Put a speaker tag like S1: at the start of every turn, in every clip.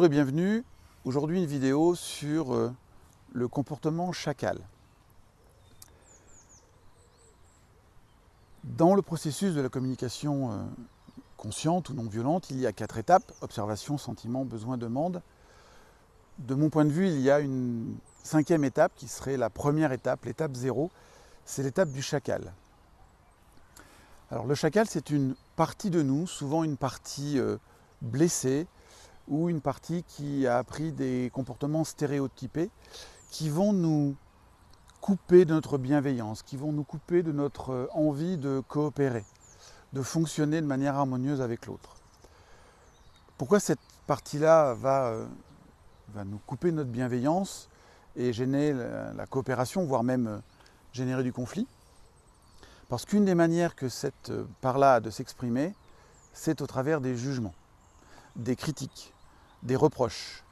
S1: Bonjour et bienvenue. Aujourd'hui une vidéo sur le comportement chacal. Dans le processus de la communication consciente ou non violente, il y a 4 étapes: observation, sentiment, besoin, demande. De mon point de vue, il y a une 5e étape qui serait la première étape, l'étape 0, c'est l'étape du chacal. Alors le chacal, c'est une partie de nous, souvent une partie blessée, ou une partie qui a appris des comportements stéréotypés qui vont nous couper de notre bienveillance, qui vont nous couper de notre envie de coopérer, de fonctionner de manière harmonieuse avec l'autre. Pourquoi cette partie-là va nous couper de notre bienveillance et gêner la coopération, voire même générer du conflit? Parce qu'une des manières que cette part-là a de s'exprimer, c'est au travers des jugements, des critiques, des reproches.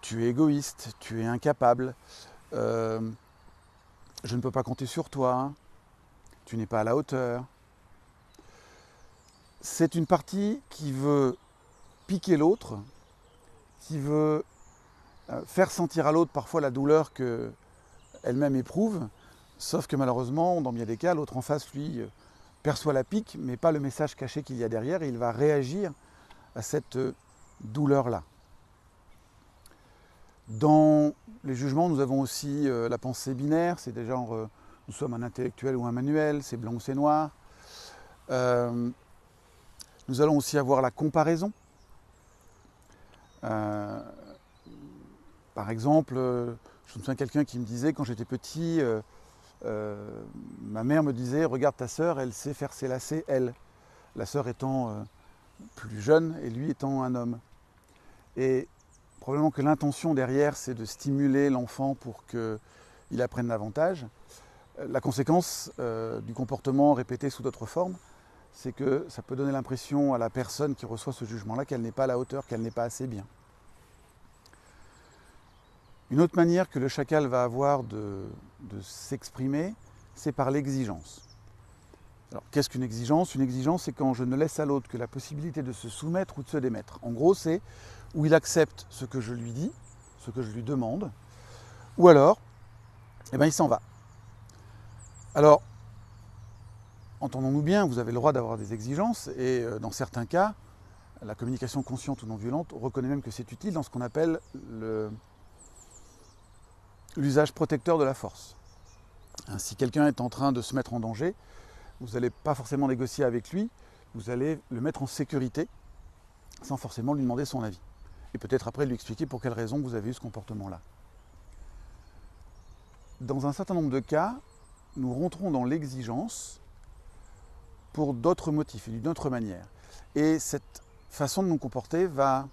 S1: Tu es égoïste, tu es incapable, je ne peux pas compter sur toi, tu n'es pas à la hauteur. C'est une partie qui veut piquer l'autre, qui veut faire sentir à l'autre parfois la douleur qu'elle-même éprouve, sauf que malheureusement, dans bien des cas, l'autre en face, lui, perçoit la pique, mais pas le message caché qu'il y a derrière, et il va réagir à cette douleur-là. Dans les jugements, nous avons aussi la pensée binaire, c'est des genres nous sommes un intellectuel ou un manuel, c'est blanc ou c'est noir. Nous allons aussi avoir la comparaison. Par exemple, je me souviens de quelqu'un qui me disait quand j'étais petit, ma mère me disait regarde ta sœur, elle sait faire ses lacets, elle. La sœur étant plus jeune et lui étant un homme. Et probablement que l'intention derrière, c'est de stimuler l'enfant pour qu'il apprenne davantage. La conséquence du comportement répété sous d'autres formes, c'est que ça peut donner l'impression à la personne qui reçoit ce jugement-là qu'elle n'est pas à la hauteur, qu'elle n'est pas assez bien. Une autre manière que le chacal va avoir de s'exprimer, c'est par l'exigence. Alors, qu'est-ce qu'une exigence? Une exigence, c'est quand je ne laisse à l'autre que la possibilité de se soumettre ou de se démettre. En gros, c'est où il accepte ce que je lui dis, ce que je lui demande, ou alors, il s'en va. Alors, entendons-nous bien, vous avez le droit d'avoir des exigences, et dans certains cas, la communication consciente ou non violente reconnaît même que c'est utile dans ce qu'on appelle l'usage protecteur de la force. Si quelqu'un est en train de se mettre en danger, vous n'allez pas forcément négocier avec lui, vous allez le mettre en sécurité sans forcément lui demander son avis. Et peut-être après lui expliquer pour quelle raison vous avez eu ce comportement-là. Dans un certain nombre de cas, nous rentrons dans l'exigence pour d'autres motifs et d'une autre manière. Et cette façon de nous comporter va,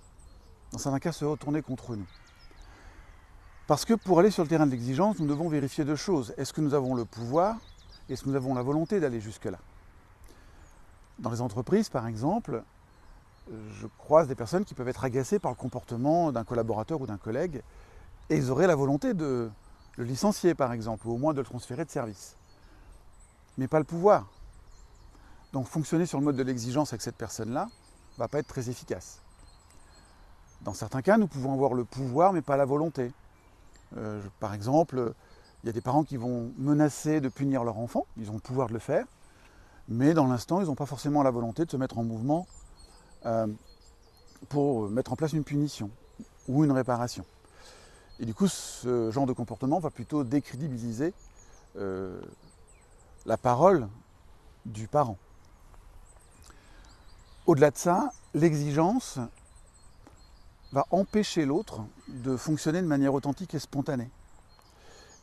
S1: dans certains cas, se retourner contre nous. Parce que pour aller sur le terrain de l'exigence, nous devons vérifier deux choses. Est-ce que nous avons le pouvoir ? Est-ce que nous avons la volonté d'aller jusque-là? Dans les entreprises, par exemple, je croise des personnes qui peuvent être agacées par le comportement d'un collaborateur ou d'un collègue et ils auraient la volonté de le licencier, par exemple, ou au moins de le transférer de service. Mais pas le pouvoir. Donc fonctionner sur le mode de l'exigence avec cette personne-là ne va pas être très efficace. Dans certains cas, nous pouvons avoir le pouvoir, mais pas la volonté. Par exemple, il y a des parents qui vont menacer de punir leur enfant, ils ont le pouvoir de le faire, mais dans l'instant, ils n'ont pas forcément la volonté de se mettre en mouvement pour mettre en place une punition ou une réparation. Et du coup, ce genre de comportement va plutôt décrédibiliser la parole du parent. Au-delà de ça, l'exigence va empêcher l'autre de fonctionner de manière authentique et spontanée.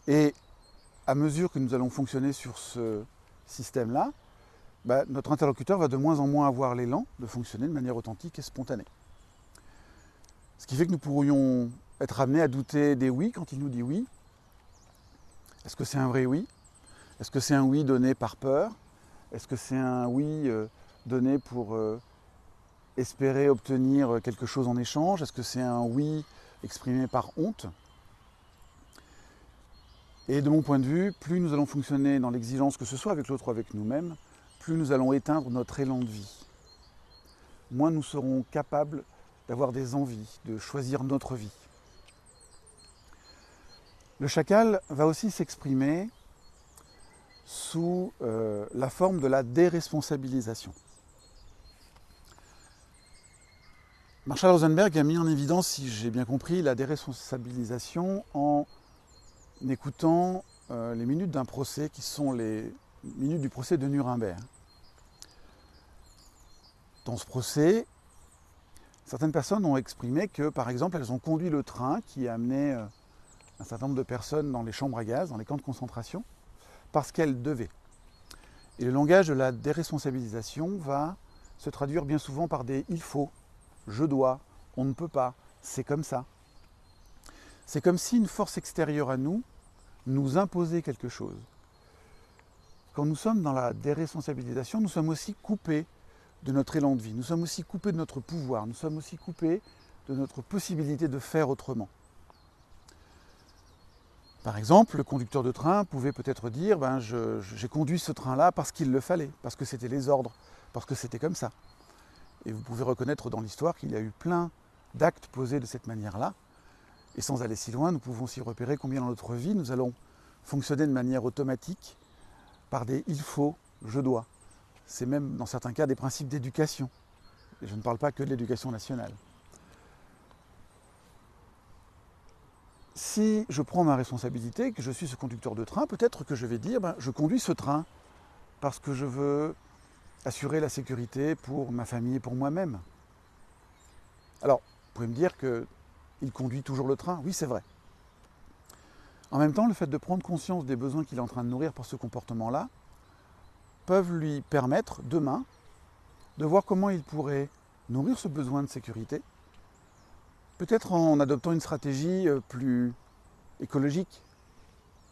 S1: Et à mesure que nous allons fonctionner sur ce système-là, notre interlocuteur va de moins en moins avoir l'élan de fonctionner de manière authentique et spontanée. Ce qui fait que nous pourrions être amenés à douter des oui quand il nous dit oui. Est-ce que c'est un vrai oui? Est-ce que c'est un oui donné par peur? Est-ce que c'est un oui donné pour espérer obtenir quelque chose en échange? Est-ce que c'est un oui exprimé par honte? Et de mon point de vue, plus nous allons fonctionner dans l'exigence, que ce soit avec l'autre ou avec nous-mêmes, plus nous allons éteindre notre élan de vie. Moins nous serons capables d'avoir des envies, de choisir notre vie. Le chacal va aussi s'exprimer sous la forme de la déresponsabilisation. Marshall Rosenberg a mis en évidence, si j'ai bien compris, la déresponsabilisation en écoutant les minutes d'un procès qui sont les minutes du procès de Nuremberg. Dans ce procès, certaines personnes ont exprimé que, par exemple, elles ont conduit le train qui a amené un certain nombre de personnes dans les chambres à gaz, dans les camps de concentration, parce qu'elles devaient. Et le langage de la déresponsabilisation va se traduire bien souvent par des « il faut », « je dois »,« on ne peut pas »,« c'est comme ça ». C'est comme si une force extérieure à nous nous imposait quelque chose. Quand nous sommes dans la déresponsabilisation, nous sommes aussi coupés de notre élan de vie, nous sommes aussi coupés de notre pouvoir, nous sommes aussi coupés de notre possibilité de faire autrement. Par exemple, le conducteur de train pouvait peut-être dire « j'ai conduit ce train-là parce qu'il le fallait, parce que c'était les ordres, parce que c'était comme ça ». Et vous pouvez reconnaître dans l'histoire qu'il y a eu plein d'actes posés de cette manière-là. Et sans aller si loin, nous pouvons aussi repérer combien dans notre vie nous allons fonctionner de manière automatique par des « il faut »,« je dois ». C'est même dans certains cas des principes d'éducation. Et je ne parle pas que de l'éducation nationale. Si je prends ma responsabilité, que je suis ce conducteur de train, peut-être que je vais dire je conduis ce train parce que je veux assurer la sécurité pour ma famille et pour moi-même. Alors, vous pouvez me dire qu'il conduit toujours le train. Oui, c'est vrai. En même temps, le fait de prendre conscience des besoins qu'il est en train de nourrir par ce comportement-là peuvent lui permettre, demain, de voir comment il pourrait nourrir ce besoin de sécurité, peut-être en adoptant une stratégie plus écologique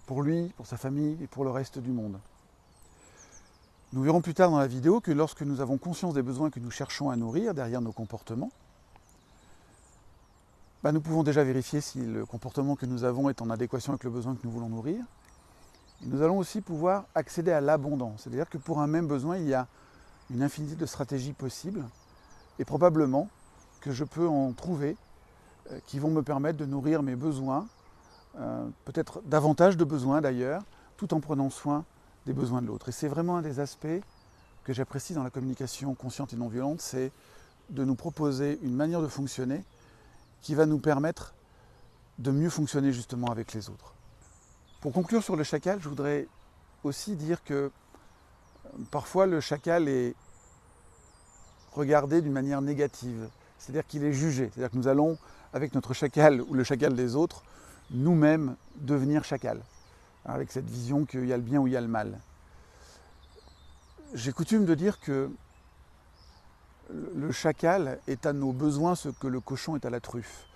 S1: pour lui, pour sa famille et pour le reste du monde. Nous verrons plus tard dans la vidéo que lorsque nous avons conscience des besoins que nous cherchons à nourrir derrière nos comportements, nous pouvons déjà vérifier si le comportement que nous avons est en adéquation avec le besoin que nous voulons nourrir. Et nous allons aussi pouvoir accéder à l'abondance. C'est-à-dire que pour un même besoin, il y a une infinité de stratégies possibles et probablement que je peux en trouver qui vont me permettre de nourrir mes besoins, peut-être davantage de besoins d'ailleurs, tout en prenant soin des besoins de l'autre. Et c'est vraiment un des aspects que j'apprécie dans la communication consciente et non violente, c'est de nous proposer une manière de fonctionner qui va nous permettre de mieux fonctionner justement avec les autres. Pour conclure sur le chacal, je voudrais aussi dire que parfois le chacal est regardé d'une manière négative, c'est-à-dire qu'il est jugé, c'est-à-dire que nous allons, avec notre chacal ou le chacal des autres, nous-mêmes devenir chacal, avec cette vision qu'il y a le bien ou il y a le mal. J'ai coutume de dire que le chacal est à nos besoins ce que le cochon est à la truffe,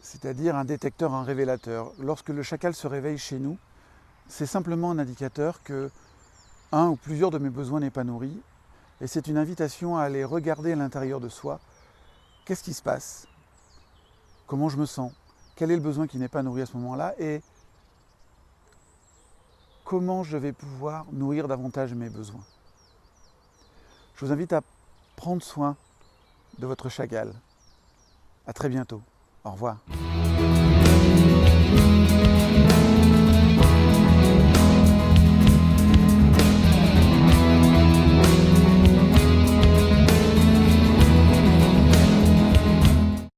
S1: c'est-à-dire un détecteur, un révélateur. Lorsque le chacal se réveille chez nous, c'est simplement un indicateur que un ou plusieurs de mes besoins n'est pas nourri, et c'est une invitation à aller regarder à l'intérieur de soi, qu'est-ce qui se passe, comment je me sens, quel est le besoin qui n'est pas nourri à ce moment-là, et comment je vais pouvoir nourrir davantage mes besoins. Je vous invite à prendre soin de votre chacal. À très bientôt. Au revoir.